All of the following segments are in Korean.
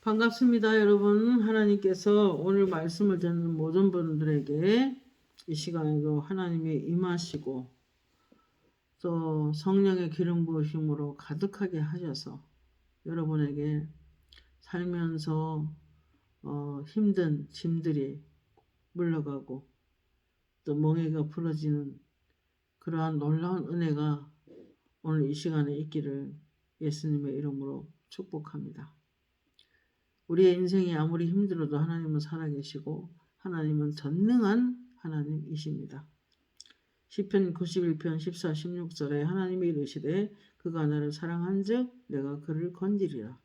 반갑습니다, 여러분. 하나님께서 오늘 말씀을 듣는 모든 분들에게 이 시간에도 하나님이 임하시고 또 성령의 기름 부으심으로 가득하게 하셔서 여러분에게 살면서 힘든 짐들이 물러가고 또 멍에가 풀어지는 그러한 놀라운 은혜가 오늘 이 시간에 있기를 예수님의 이름으로 축복합니다. 우리의 인생이 아무리 힘들어도 하나님은 살아계시고 하나님은 전능한 하나님이십니다. 시편 91편 14, 16절에 하나님이 이르시되 그가 나를 사랑한즉 내가 그를 건지리라.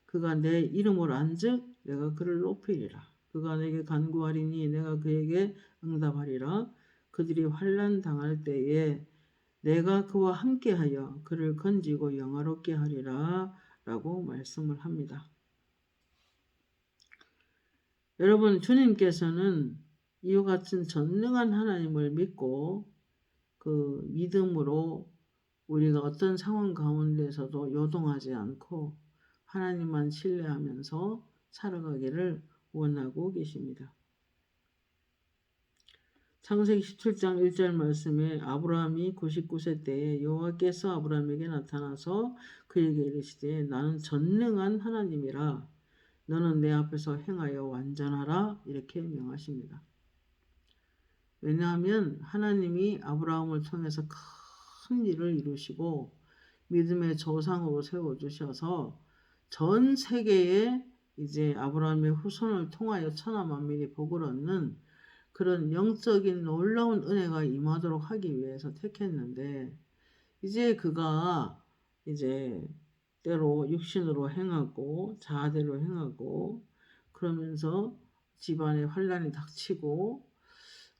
그가 내 이름을 안즉 내가 그를 높이리라. 그가 내게 간구하리니 내가 그에게 응답하리라. 그들이 환난 당할 때에 내가 그와 함께하여 그를 건지고 영화롭게 하리라 라고 말씀을 합니다. 여러분, 주님께서는 이와 같은 전능한 하나님을 믿고 그 믿음으로 우리가 어떤 상황 가운데서도 요동하지 않고 하나님만 신뢰하면서 살아가기를 원하고 계십니다. 창세기 17장 1절 말씀에 아브라함이 99세 때에 여호와께서 아브라함에게 나타나서 그에게 이르시되 나는 전능한 하나님이라 너는 내 앞에서 행하여 완전하라 이렇게 명하십니다. 왜냐하면 하나님이 아브라함을 통해서 큰 일을 이루시고 믿음의 조상으로 세워주셔서 전 세계에 이제 아브라함의 후손을 통하여 천하 만민이 복을 얻는 그런 영적인 놀라운 은혜가 임하도록 하기 위해서 택했는데 이제 그가 이제 때로 육신으로 행하고 자아대로 행하고 그러면서 집안에 환란이 닥치고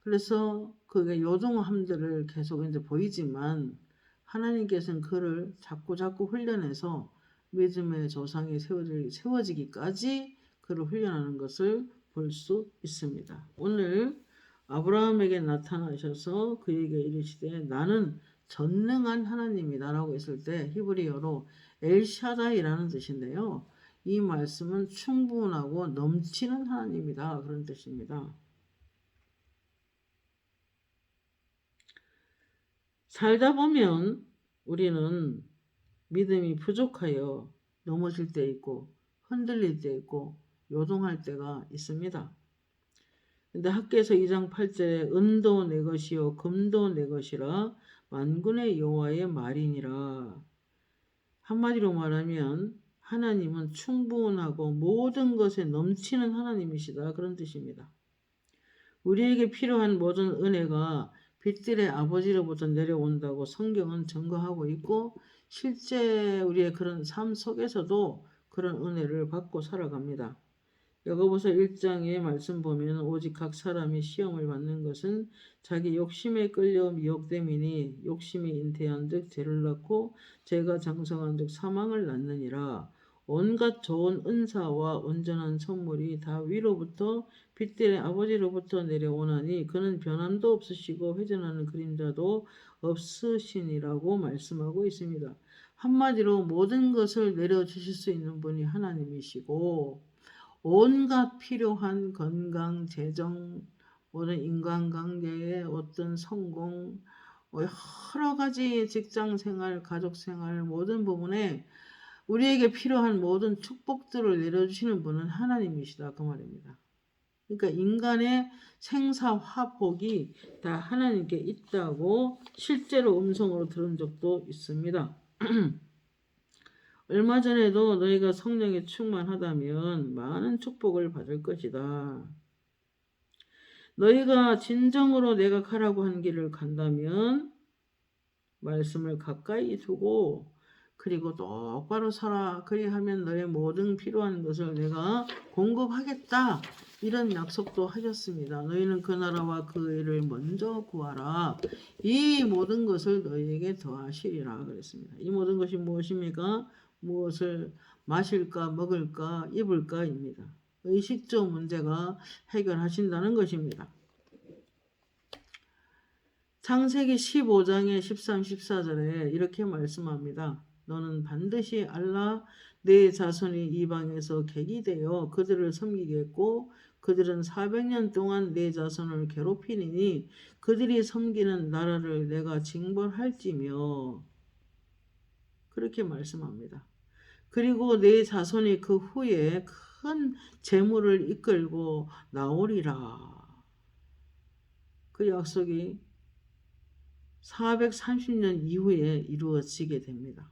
그래서 그게 요동함들을 계속 이제 보이지만 하나님께서는 그를 자꾸 훈련해서 믿음의 조상이 세워지기까지 그를 훈련하는 것을 볼 수 있습니다. 오늘 아브라함에게 나타나셔서 그에게 이르시되 나는 전능한 하나님이다 라고 했을 때 히브리어로 엘샤다이라는 뜻인데요. 이 말씀은 충분하고 넘치는 하나님이다 그런 뜻입니다. 살다 보면 우리는 믿음이 부족하여 넘어질 때 있고 흔들릴 때 있고 요동할 때가 있습니다. 근데 학개서 2장 8절에 은도 내 것이요 금도 내 것이라 만군의 여호와의 말이니라. 한마디로 말하면 하나님은 충분하고 모든 것에 넘치는 하나님이시다 그런 뜻입니다. 우리에게 필요한 모든 은혜가 빛들의 아버지로부터 내려온다고 성경은 증거하고 있고 실제 우리의 그런 삶 속에서도 그런 은혜를 받고 살아갑니다. 야고보서 1장의 말씀 보면 오직 각 사람이 시험을 받는 것은 자기 욕심에 끌려 미혹됨이니 욕심이 잉태한즉 죄를 낳고 죄가 장성한즉 사망을 낳느니라. 온갖 좋은 은사와 온전한 선물이 다 위로부터 빛들의 아버지로부터 내려오나니 그는 변함도 없으시고 회전하는 그림자도 없으시니라고 말씀하고 있습니다. 한마디로 모든 것을 내려주실 수 있는 분이 하나님이시고 온갖 필요한 건강, 재정, 모든 인간관계의 어떤 성공, 여러 가지 직장생활, 가족생활 모든 부분에 우리에게 필요한 모든 축복들을 내려주시는 분은 하나님이시다 그 말입니다. 그러니까 인간의 생사화복이 다 하나님께 있다고 실제로 음성으로 들은 적도 있습니다. 얼마 전에도 너희가 성령에 충만하다면 많은 축복을 받을 것이다. 너희가 진정으로 내가 가라고 한 길을 간다면 말씀을 가까이 두고 그리고 똑바로 살아. 그리하면 너의 모든 필요한 것을 내가 공급하겠다. 이런 약속도 하셨습니다. 너희는 그 나라와 그 일을 먼저 구하라. 이 모든 것을 너희에게 더하시리라 그랬습니다. 이 모든 것이 무엇입니까? 무엇을 마실까, 먹을까, 입을까입니다. 의식적 문제가 해결하신다는 것입니다. 창세기 15장의 13, 14절에 이렇게 말씀합니다. 너는 반드시 알라. 내 자손이 이방에서 객이 되어 그들을 섬기겠고 그들은 400년 동안 내 자손을 괴롭히니 그들이 섬기는 나라를 내가 징벌할지며 그렇게 말씀합니다. 그리고 내 자손이 그 후에 큰 재물을 이끌고 나오리라. 그 약속이 430년 이후에 이루어지게 됩니다.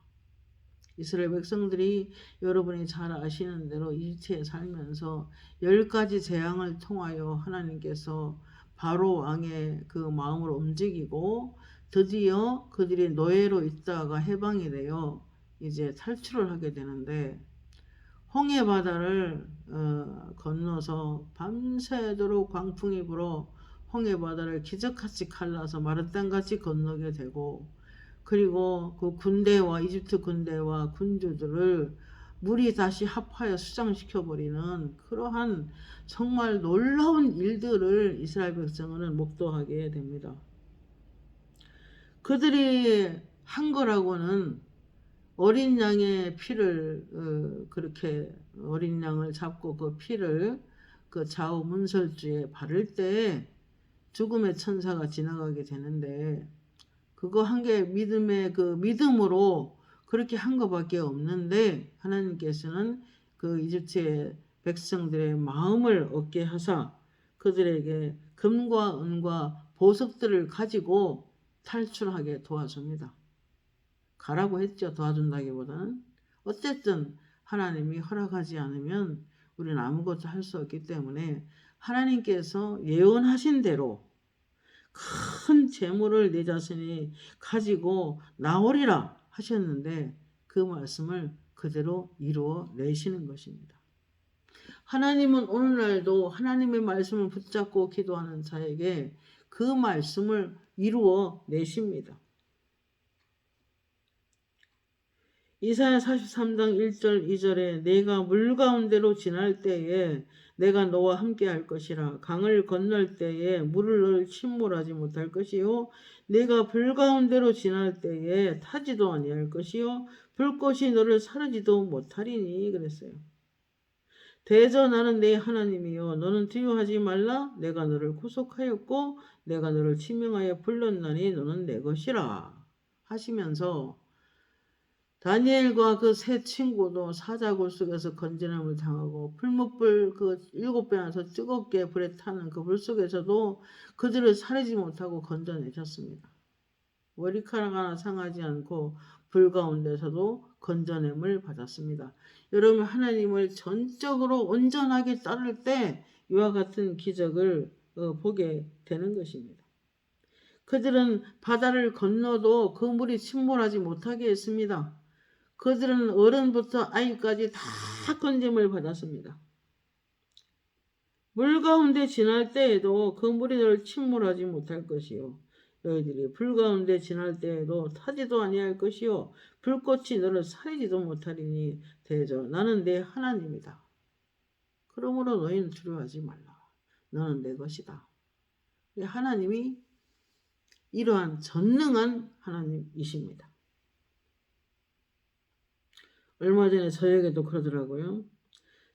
이스라엘 백성들이 여러분이 잘 아시는 대로 이집트에 살면서 10가지 재앙을 통하여 하나님께서 바로 왕의 그 마음을 움직이고 드디어 그들이 노예로 있다가 해방이 되어 이제 탈출을 하게 되는데 홍해 바다를 건너서 밤새도록 광풍이 불어 홍해 바다를 기적같이 갈라서 마른 땅같이 건너게 되고 그리고 그 군대와 이집트 군대와 군주들을 물이 다시 합하여 수장시켜버리는 그러한 정말 놀라운 일들을 이스라엘 백성은 목도하게 됩니다. 그들이 한 거라고는 어린 양의 피를 그렇게 어린 양을 잡고 그 피를 그 좌우 문설주에 바를 때 죽음의 천사가 지나가게 되는데 그거 한 게 믿음의 그 믿음으로 그렇게 한 것밖에 없는데 하나님께서는 그 이집트의 백성들의 마음을 얻게 하사 그들에게 금과 은과 보석들을 가지고 탈출하게 도와줍니다. 가라고 했죠. 도와준다기보다는. 어쨌든 하나님이 허락하지 않으면 우리는 아무것도 할 수 없기 때문에 하나님께서 예언하신 대로 큰 재물을 내 자신이 가지고 나오리라 하셨는데 그 말씀을 그대로 이루어 내시는 것입니다. 하나님은 오늘날도 하나님의 말씀을 붙잡고 기도하는 자에게 그 말씀을 이루어 내십니다. 이사야 43장 1절 2절에 내가 물 가운데로 지날 때에 내가 너와 함께 할 것이라 강을 건널 때에 물을 너를 침몰하지 못할 것이요 내가 불 가운데로 지날 때에 타지도 아니할 것이요 불꽃이 너를 사르지도 못하리니 그랬어요. 대저 나는 내 하나님이요 너는 두려워하지 말라 내가 너를 구속하였고 내가 너를 지명하여 불렀나니 너는 내 것이라 하시면서 다니엘과 그 세 친구도 사자굴 속에서 건져냄을 당하고 풀무불 그 7배나서 뜨겁게 불에 타는 그 불 속에서도 그들을 사르지 못하고 건져내셨습니다. 머리카락 하나 상하지 않고 불 가운데서도 건져냄을 받았습니다. 여러분 하나님을 전적으로 온전하게 따를 때 이와 같은 기적을 보게 되는 것입니다. 그들은 바다를 건너도 그 물이 침몰하지 못하게 했습니다. 그들은 어른부터 아이까지 다 건짐을 받았습니다. 물 가운데 지날 때에도 그 물이 너를 침몰하지 못할 것이요. 너희들이 불 가운데 지날 때에도 타지도 아니할 것이요. 불꽃이 너를 사리지도 못하리니 대저 나는 내 하나님이다. 그러므로 너희는 두려워하지 말라. 너는 내 것이다. 하나님이 이러한 전능한 하나님이십니다. 얼마 전에 저에게도 그러더라고요.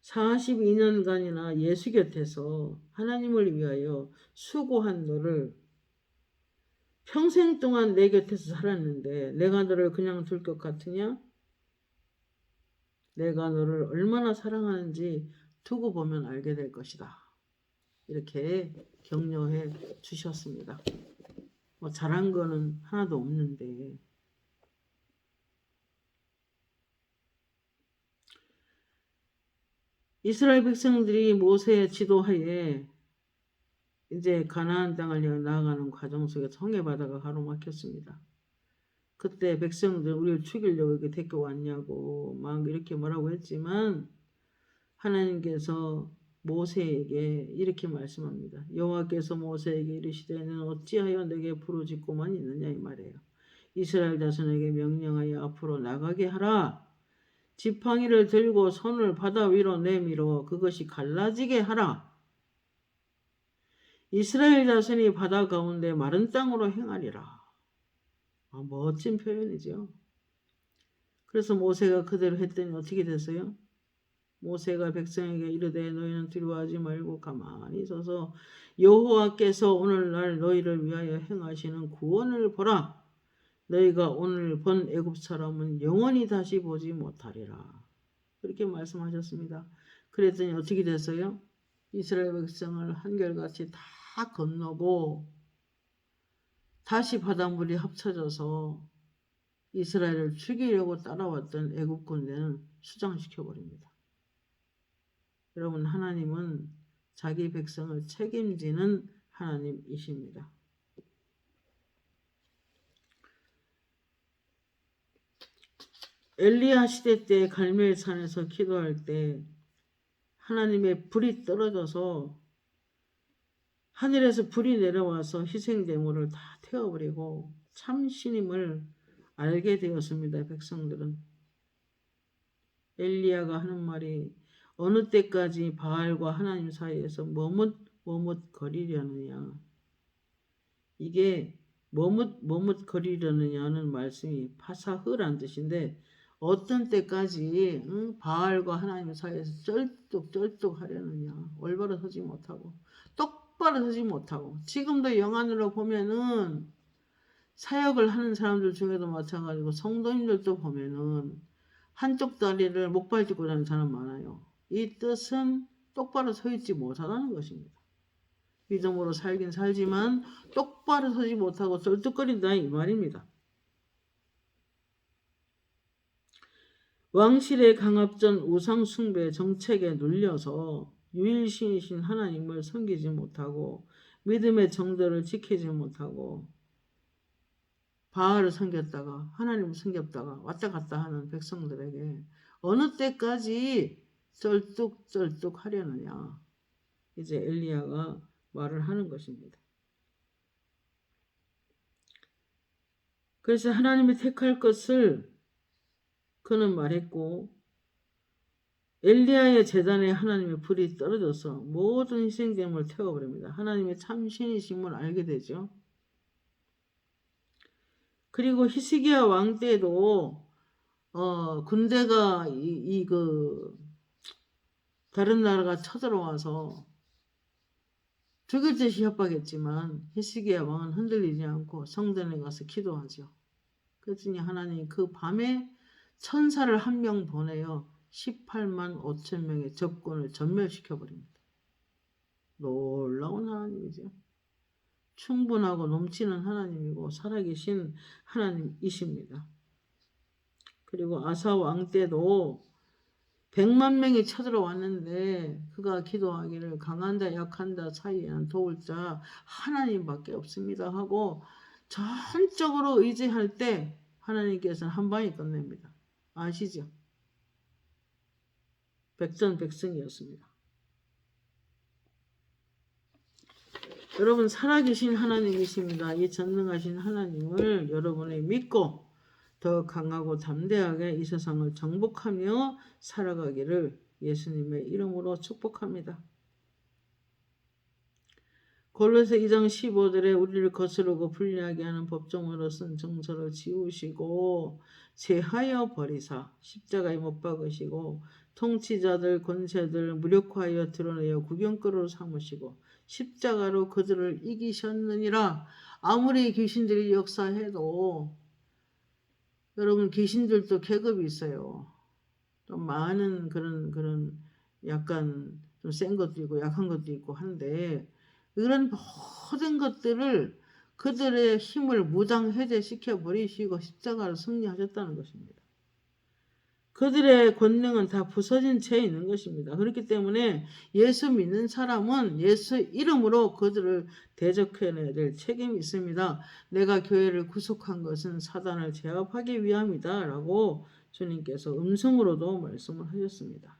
42년간이나 예수 곁에서 하나님을 위하여 수고한 너를 평생 동안 내 곁에서 살았는데 내가 너를 그냥 둘 것 같으냐? 내가 너를 얼마나 사랑하는지 두고 보면 알게 될 것이다. 이렇게 격려해 주셨습니다. 뭐 잘한 거는 하나도 없는데 이스라엘 백성들이 모세의 지도하에 이제 가나안 땅을 향해 나아가는 과정 속에서 홍해 바다가 가로막혔습니다. 그때 백성들 우리를 죽이려고 이렇게 데리고 왔냐고 막 이렇게 뭐라고 했지만 하나님께서 모세에게 이렇게 말씀합니다. 여호와께서 모세에게 이르시되 너는 어찌하여 내게 부르짖고만 있느냐 이 말이에요. 이스라엘 자손에게 명령하여 앞으로 나가게 하라. 지팡이를 들고 손을 바다 위로 내밀어 그것이 갈라지게 하라. 이스라엘 자손이 바다 가운데 마른 땅으로 행하리라. 멋진 표현이죠. 그래서 모세가 그대로 했더니 어떻게 됐어요? 모세가 백성에게 이르되 너희는 두려워하지 말고 가만히 서서 여호와께서 오늘날 너희를 위하여 행하시는 구원을 보라. 너희가 오늘 본 애굽 사람은 영원히 다시 보지 못하리라. 그렇게 말씀하셨습니다. 그랬더니 어떻게 됐어요? 이스라엘 백성을 한결같이 다 건너고 다시 바닷물이 합쳐져서 이스라엘을 죽이려고 따라왔던 애굽 군대는 수장시켜버립니다. 여러분, 하나님은 자기 백성을 책임지는 하나님이십니다. 엘리야 시대 때 갈멜산에서 기도할 때 하나님의 불이 떨어져서 하늘에서 불이 내려와서 희생제물을 다 태워버리고 참 신임을 알게 되었습니다. 백성들은. 엘리야가 하는 말이 어느 때까지 바알과 하나님 사이에서 머뭇거리려느냐. 이게 머뭇거리려느냐는 말씀이 파사흐란 뜻인데 어떤 때까지 바알과 하나님 사이에서 쩔뚝 하려느냐. 올바로 서지 못하고 똑바로 서지 못하고. 지금도 영안으로 보면은 사역을 하는 사람들 중에도 마찬가지고 성도님들도 보면은 한쪽 다리를 목발 짚고 다니는 사람 많아요. 이 뜻은 똑바로 서 있지 못하다는 것입니다. 믿음으로 살긴 살지만 똑바로 서지 못하고 쩔뚝거린다 이 말입니다. 왕실의 강압전 우상숭배 정책에 눌려서 유일신이신 하나님을 섬기지 못하고 믿음의 정도를 지키지 못하고 바알을 섬겼다가 하나님을 섬겼다가 왔다 갔다 하는 백성들에게 어느 때까지 쩔뚝 하려느냐. 이제 엘리야가 말을 하는 것입니다. 그래서 하나님이 택할 것을 그는 말했고 엘리야의 제단에 하나님의 불이 떨어져서 모든 희생제물을 태워버립니다. 하나님의 참신이심을 알게 되죠. 그리고 히스기야 왕 때도 군대가 다른 나라가 쳐들어와서 죽일 듯이 협박했지만 히스기야 왕은 흔들리지 않고 성전에 가서 기도하죠. 그랬더니 하나님이 그 밤에 천사를 한 명 보내어 18만 5천 명의 적군을 전멸시켜버립니다. 놀라운 하나님이죠. 충분하고 넘치는 하나님이고 살아계신 하나님이십니다. 그리고 아사 왕 때도 100만 명이 쳐들어왔는데 그가 기도하기를 강한 자 약한 자 사이에는 도울 자 하나님밖에 없습니다 하고 전적으로 의지할 때 하나님께서는 한 방에 끝냅니다. 아시죠? 백전백승이었습니다. 여러분 살아계신 하나님이십니다. 이 전능하신 하나님을 여러분이 믿고 더 강하고 담대하게 이 세상을 정복하며 살아가기를 예수님의 이름으로 축복합니다. 골로새 2장 15절에 우리를 거스르고 불리하게 하는 법정으로 쓴 정서를 지우시고 제하여 버리사 십자가에 못 박으시고 통치자들 권세들 무력화하여 드러내어 구경거리로 삼으시고 십자가로 그들을 이기셨느니라. 아무리 귀신들이 역사해도 여러분 귀신들도 계급이 있어요. 좀 많은 그런 약간 좀 센 것도 있고 약한 것도 있고 한데 이런 모든 것들을 그들의 힘을 무장해제시켜 버리시고 십자가로 승리하셨다는 것입니다. 그들의 권능은 다 부서진 채 있는 것입니다. 그렇기 때문에 예수 믿는 사람은 예수 이름으로 그들을 대적해내야 될 책임이 있습니다. 내가 교회를 구속한 것은 사단을 제압하기 위함이다 라고 주님께서 음성으로도 말씀을 하셨습니다.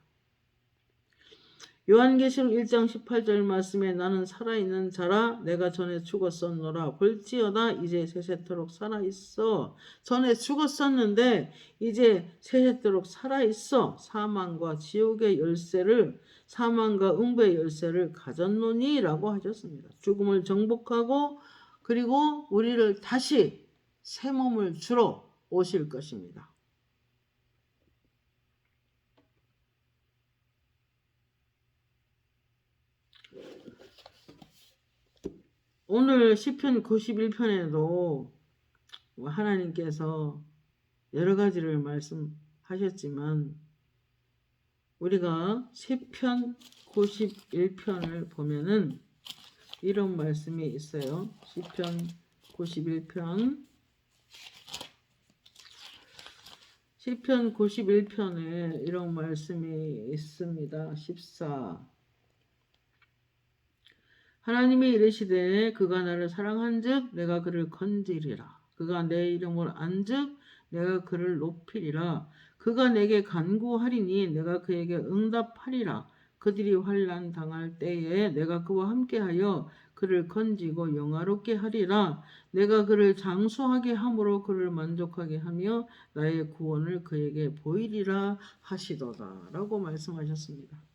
요한계시록 1장 18절 말씀에 나는 살아있는 자라 내가 전에 죽었었노라 볼지어다 이제 세세토록 살아있어. 전에 죽었었는데 이제 세세토록 살아있어. 사망과 지옥의 열쇠를 사망과 음부의 열쇠를 가졌노니 라고 하셨습니다. 죽음을 정복하고 그리고 우리를 다시 새 몸을 주러 오실 것입니다. 오늘 시편 91편에도 하나님께서 여러 가지를 말씀하셨지만 우리가 시편 91편을 보면은 이런 말씀이 있어요. 시편 91편 시편 91편에 이런 말씀이 있습니다. 14 하나님이 이르시되 그가 나를 사랑한즉 내가 그를 건지리라. 그가 내 이름을 안즉 내가 그를 높이리라. 그가 내게 간구하리니 내가 그에게 응답하리라. 그들이 환난 당할 때에 내가 그와 함께하여 그를 건지고 영화롭게 하리라. 내가 그를 장수하게 함으로 그를 만족하게 하며 나의 구원을 그에게 보이리라 하시도다. 라고 말씀하셨습니다.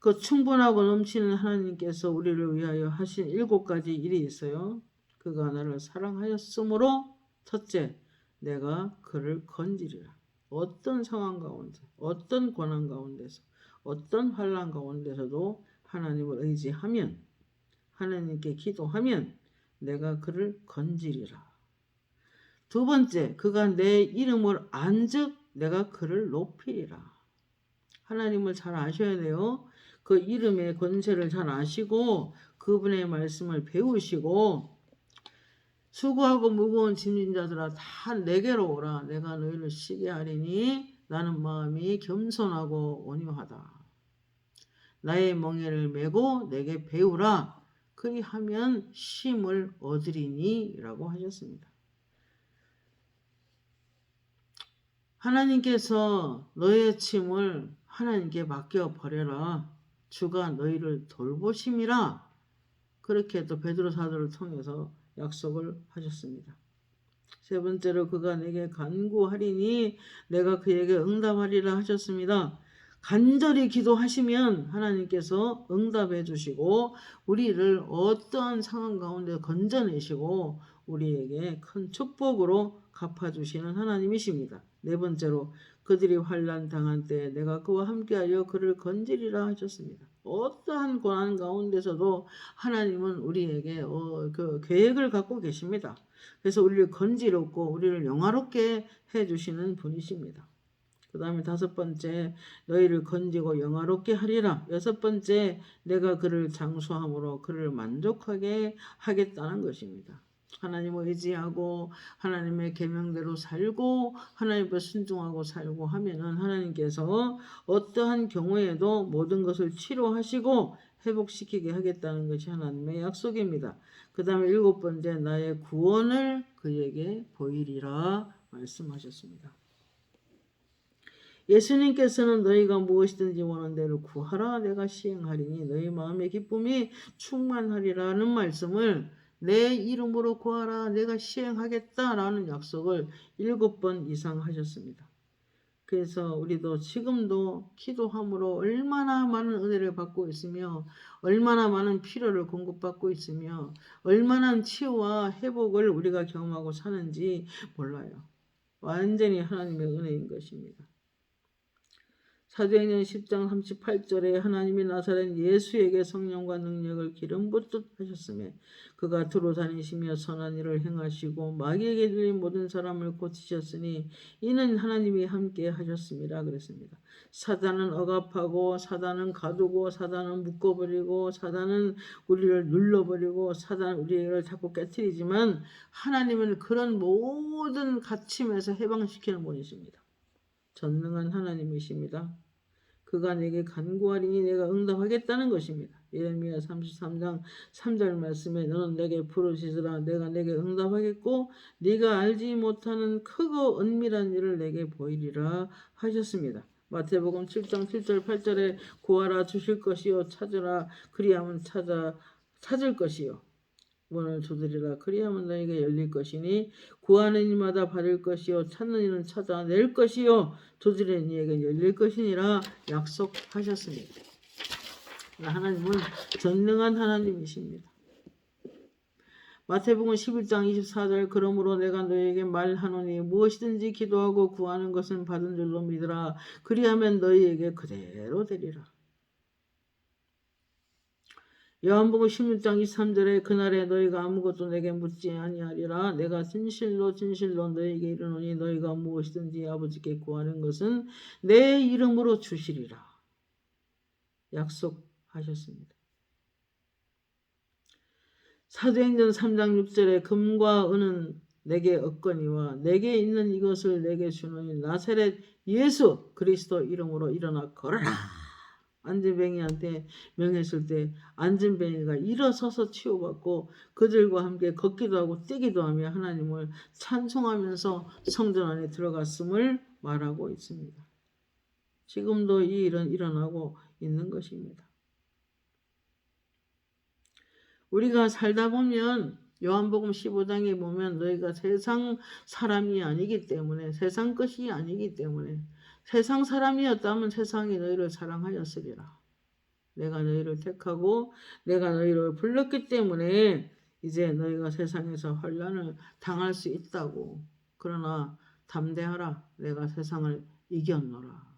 그 충분하고 넘치는 하나님께서 우리를 위하여 하신 7가지 일이 있어요. 그가 나를 사랑하였으므로 첫째, 내가 그를 건지리라. 어떤 상황 가운데, 어떤 고난 가운데서, 어떤 환난 가운데서도 하나님을 의지하면, 하나님께 기도하면 내가 그를 건지리라. 두 번째, 그가 내 이름을 안즉 내가 그를 높이리라. 하나님을 잘 아셔야 돼요. 그 이름의 권세를 잘 아시고 그분의 말씀을 배우시고 수고하고 무거운 짐진 자들아 다 내게로 오라. 내가 너희를 쉬게 하리니 나는 마음이 겸손하고 온유하다. 나의 멍에를 메고 내게 배우라. 그리하면 쉼을 얻으리니 라고 하셨습니다. 하나님께서 너의 짐을 하나님께 맡겨버려라. 주가 너희를 돌보심이라. 그렇게 또 베드로 사도를 통해서 약속을 하셨습니다. 세 번째로 그가 내게 간구하리니 내가 그에게 응답하리라 하셨습니다. 간절히 기도하시면 하나님께서 응답해 주시고 우리를 어떠한 상황 가운데 건져내시고 우리에게 큰 축복으로 갚아주시는 하나님이십니다. 네 번째로 그들이 환난 당한 때에 내가 그와 함께하여 그를 건지리라 하셨습니다. 어떠한 고난 가운데서도 하나님은 우리에게 그 계획을 갖고 계십니다. 그래서 우리를 건지롭고 우리를 영화롭게 해주시는 분이십니다. 그 다음에 다섯 번째, 너희를 건지고 영화롭게 하리라. 여섯 번째, 내가 그를 장수함으로 그를 만족하게 하겠다는 것입니다. 하나님을 의지하고 하나님의 계명대로 살고 하나님께 순종하고 살고 하면은 하나님께서 어떠한 경우에도 모든 것을 치료하시고 회복시키게 하겠다는 것이 하나님의 약속입니다. 그 다음에 일곱 번째, 나의 구원을 그에게 보이리라 말씀하셨습니다. 예수님께서는 너희가 무엇이든지 원하는 대로 구하라 내가 시행하리니 너희 마음의 기쁨이 충만하리라는 말씀을 내 이름으로 구하라 내가 시행하겠다라는 약속을 7번 이상 하셨습니다. 그래서 우리도 지금도 기도함으로 얼마나 많은 은혜를 받고 있으며 얼마나 많은 필요를 공급받고 있으며 얼마나 치유와 회복을 우리가 경험하고 사는지 몰라요. 완전히 하나님의 은혜인 것입니다. 사도행전 10장 38절에 하나님이 나사렛 예수에게 성령과 능력을 기름 붓듯 하셨으며 그가 두루 다니시며 선한 일을 행하시고 마귀에게 들린 모든 사람을 고치셨으니 이는 하나님이 함께 하셨습니다. 그랬습니다. 사단은 억압하고 사단은 가두고 사단은 묶어버리고 사단은 우리를 눌러버리고 사단은 우리를 자꾸 깨트리지만 하나님은 그런 모든 갇힘에서 해방시키는 분이십니다. 전능한 하나님이십니다. 그가 내게 간구하리니 내가 응답하겠다는 것입니다. 예레미야 33장 3절 말씀에 너는 내게 부르짖으라 내가 내게 응답하겠고 네가 알지 못하는 크고 은밀한 일을 내게 보이리라 하셨습니다. 마태복음 7장 7절 8절에 구하라 주실 것이요 찾으라 그리하면 찾을 것이요 문을 두드리라 그리하면 너에게 열릴 것이니 구하는 이마다 받을 것이요 찾는 이는 찾아낼 것이요 두드리는 이에게 열릴 것이니라 약속하셨습니다. 하나님은 전능한 하나님이십니다. 마태복음 11장 24절 그러므로 내가 너에게 말하노니 무엇이든지 기도하고 구하는 것은 받은 줄로 믿으라 그리하면 너희에게 그대로 되리라. 요한복음 16장 23절에 그날에 너희가 아무것도 내게 묻지 아니하리라. 내가 진실로 진실로 너희에게 이르노니 너희가 무엇이든지 아버지께 구하는 것은 내 이름으로 주시리라. 약속하셨습니다. 사도행전 3장 6절에 금과 은은 내게 없거니와 내게 있는 이것을 내게 주노니 나사렛 예수 그리스도 이름으로 일어나 걸어라. 안진뱅이한테 명했을 때 안진뱅이가 일어서서 치유받고 그들과 함께 걷기도 하고 뛰기도 하며 하나님을 찬송하면서 성전 안에 들어갔음을 말하고 있습니다. 지금도 이 일은 일어나고 있는 것입니다. 우리가 살다 보면 요한복음 15장에 보면 너희가 세상 사람이 아니기 때문에 세상 것이 아니기 때문에 세상 사람이었다면 세상이 너희를 사랑하였으리라. 내가 너희를 택하고 내가 너희를 불렀기 때문에 이제 너희가 세상에서 환난을 당할 수 있다고. 그러나 담대하라. 내가 세상을 이겼노라.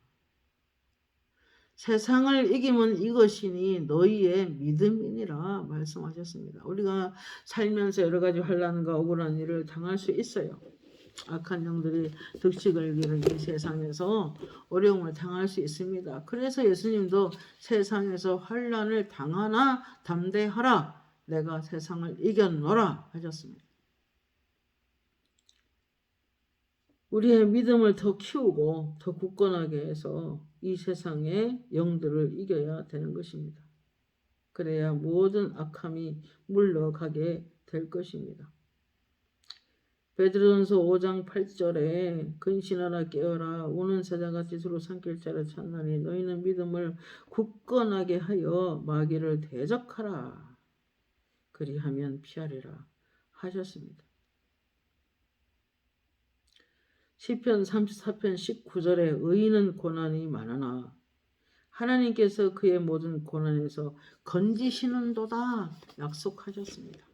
세상을 이기면 이것이니 너희의 믿음이니라 말씀하셨습니다. 우리가 살면서 여러 가지 환난과 억울한 일을 당할 수 있어요. 악한 영들이 득식을 기는 이 세상에서 어려움을 당할 수 있습니다. 그래서 예수님도 세상에서 환난을 당하나 담대하라. 내가 세상을 이겼노라 하셨습니다. 우리의 믿음을 더 키우고 더 굳건하게 해서 이 세상의 영들을 이겨야 되는 것입니다. 그래야 모든 악함이 물러가게 될 것입니다. 베드로전서 5장 8절에 근신하라 깨어라 우는 사자같이 서로 삼킬 자를 찾나니 너희는 믿음을 굳건하게 하여 마귀를 대적하라. 그리하면 피하리라 하셨습니다. 시편 34편 19절에 의인은 고난이 많으나 하나님께서 그의 모든 고난에서 건지시는도다 약속하셨습니다.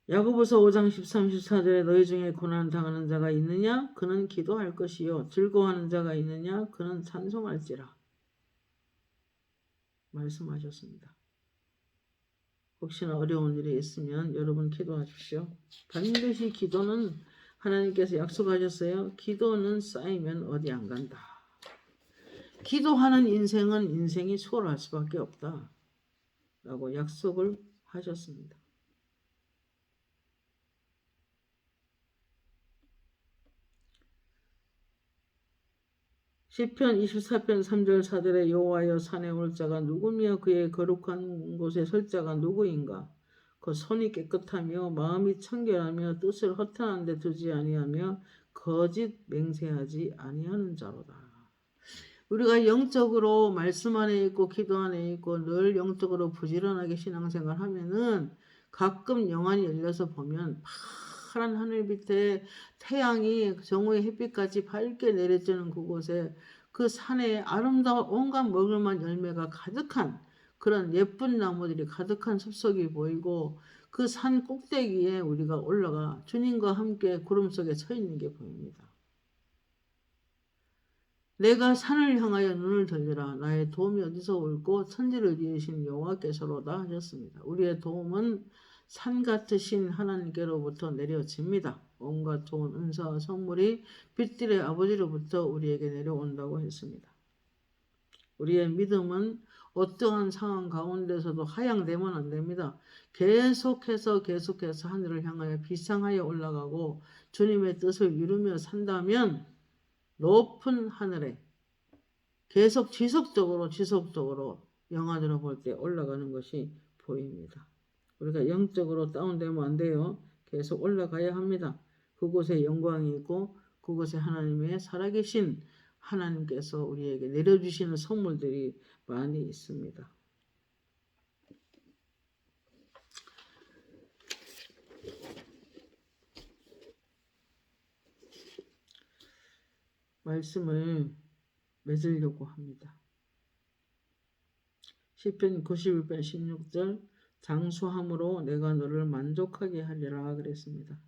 야고보서 5장 13, 14절에 너희 중에 고난 당하는 자가 있느냐? 그는 기도할 것이요. 즐거워하는 자가 있느냐? 그는 찬송할지라. 말씀하셨습니다. 혹시나 어려운 일이 있으면 여러분 기도하십시오. 반드시 기도는 하나님께서 약속하셨어요. 기도는 쌓이면 어디 안 간다. 기도하는 인생은 인생이 수월할 수밖에 없다. 라고 약속을 하셨습니다. 시편 24편 3절 4절에 여호와여 산에 올 자가 누구며 그의 거룩한 곳에 설 자가 누구인가? 그 손이 깨끗하며 마음이 청결하며 뜻을 허탄한 데 두지 아니하며 거짓 맹세하지 아니하는 자로다. 우리가 영적으로 말씀 안에 있고 기도 안에 있고 늘 영적으로 부지런하게 신앙생활 하면은 가끔 영안이 열려서 보면 파란 하늘 밑에 태양이 정오의 햇빛까지 밝게 내려지는 그곳에 그 산에 아름다운 온갖 먹을 만한 열매가 가득한 그런 예쁜 나무들이 가득한 숲속이 보이고 그 산 꼭대기에 우리가 올라가 주님과 함께 구름 속에 서 있는 게 보입니다. 내가 산을 향하여 눈을 들리라. 나의 도움이 어디서 올고 천지를 지으신 여호와께서로다 하셨습니다. 우리의 도움은 산 같으신 하나님께로부터 내려집니다. 온갖 좋은 은사와 선물이 빛들의 아버지로부터 우리에게 내려온다고 했습니다. 우리의 믿음은 어떠한 상황 가운데서도 하향되면 안 됩니다. 계속해서 하늘을 향하여 비상하여 올라가고 주님의 뜻을 이루며 산다면 높은 하늘에 계속 지속적으로 영화들을 볼 때 올라가는 것이 보입니다. 우리가 영적으로 다운되면 안 돼요. 계속 올라가야 합니다. 그곳에 영광이 있고 그곳에 하나님의 살아계신 하나님께서 우리에게 내려주시는 선물들이 많이 있습니다. 말씀을 맺으려고 합니다. 시편 91편 16절 장수함으로 내가 너를 만족하게 하리라 그랬습니다.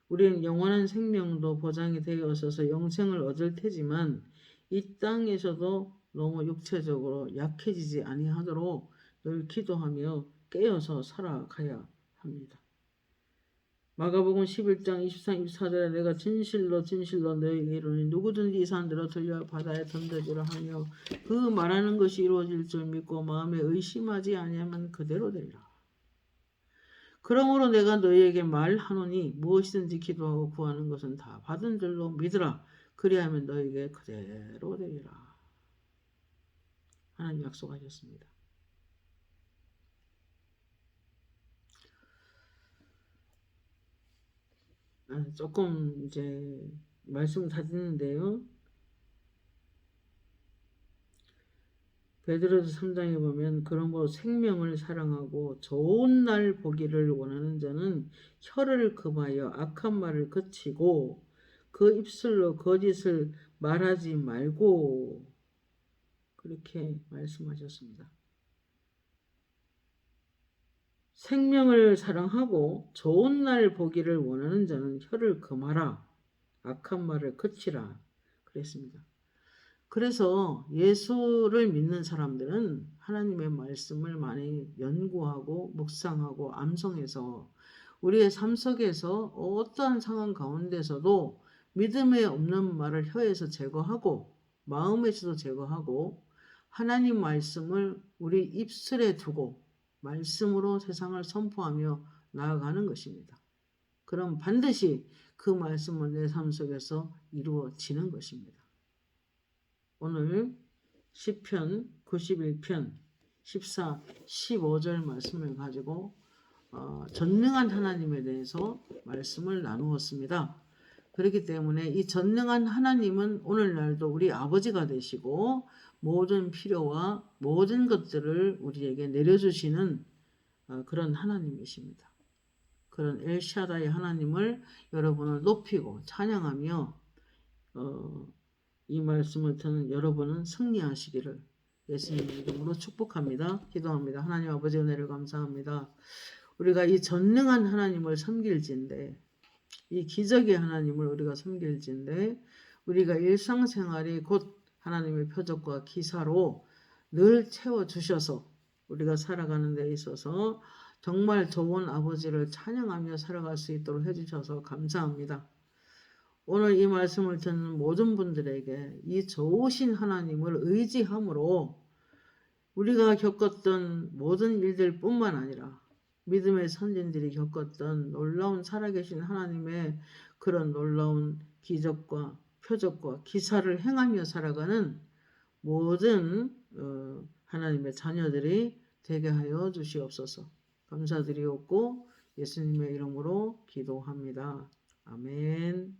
우리는 영원한 생명도 보장이 되어 있어서 영생을 얻을 테지만 이 땅에서도 너무 육체적으로 약해지지 아니하도록 늘 기도하며 깨어서 살아가야 합니다. 마가복음 11장 23, 24절에 내가 진실로 진실로 너희에게 이르노니 누구든지 이 산들로 들려 바다에 던져지라 하며 그 말하는 것이 이루어질 줄 믿고 마음에 의심하지 아니하면 그대로 되리라. 그러므로 내가 너희에게 말하노니 무엇이든지 기도하고 구하는 것은 다 받은 줄로 믿으라. 그리하면 너희에게 그대로 되리라. 하나님 약속하셨습니다. 조금 이제 말씀 다 듣는데요. 베드로서 3장에 보면 그러므로 생명을 사랑하고 좋은 날 보기를 원하는 자는 혀를 금하여 악한 말을 그치고 그 입술로 거짓을 말하지 말고 그렇게 말씀하셨습니다. 생명을 사랑하고 좋은 날 보기를 원하는 자는 혀를 금하라. 악한 말을 그치라. 그랬습니다. 그래서 예수를 믿는 사람들은 하나님의 말씀을 많이 연구하고 묵상하고 암송해서 우리의 삶 속에서 어떠한 상황 가운데서도 믿음에 없는 말을 혀에서 제거하고 마음에서도 제거하고 하나님 말씀을 우리 입술에 두고 말씀으로 세상을 선포하며 나아가는 것입니다. 그럼 반드시 그 말씀은 내 삶 속에서 이루어지는 것입니다. 오늘 시편 91편 14, 15절 말씀을 가지고 전능한 하나님에 대해서 말씀을 나누었습니다. 그렇기 때문에 이 전능한 하나님은 오늘날도 우리 아버지가 되시고 모든 필요와 모든 것들을 우리에게 내려주시는 그런 하나님이십니다. 그런 엘샤다이 하나님을 여러분을 높이고 찬양하며 이 말씀을 듣는 여러분은 승리하시기를 예수님의 이름으로 축복합니다. 기도합니다. 하나님 아버지 은혜를 감사합니다. 우리가 이 전능한 하나님을 섬길진데 이 기적의 하나님을 우리가 섬길진데 우리가 일상생활이 곧 하나님의 표적과 기사로 늘 채워주셔서 우리가 살아가는 데 있어서 정말 좋은 아버지를 찬양하며 살아갈 수 있도록 해주셔서 감사합니다. 오늘 이 말씀을 듣는 모든 분들에게 이 좋으신 하나님을 의지함으로 우리가 겪었던 모든 일들 뿐만 아니라 믿음의 선진들이 겪었던 놀라운 살아계신 하나님의 그런 놀라운 기적과 표적과 기사를 행하며 살아가는 모든 하나님의 자녀들이 되게 하여 주시옵소서. 감사드리옵고 예수님의 이름으로 기도합니다. 아멘.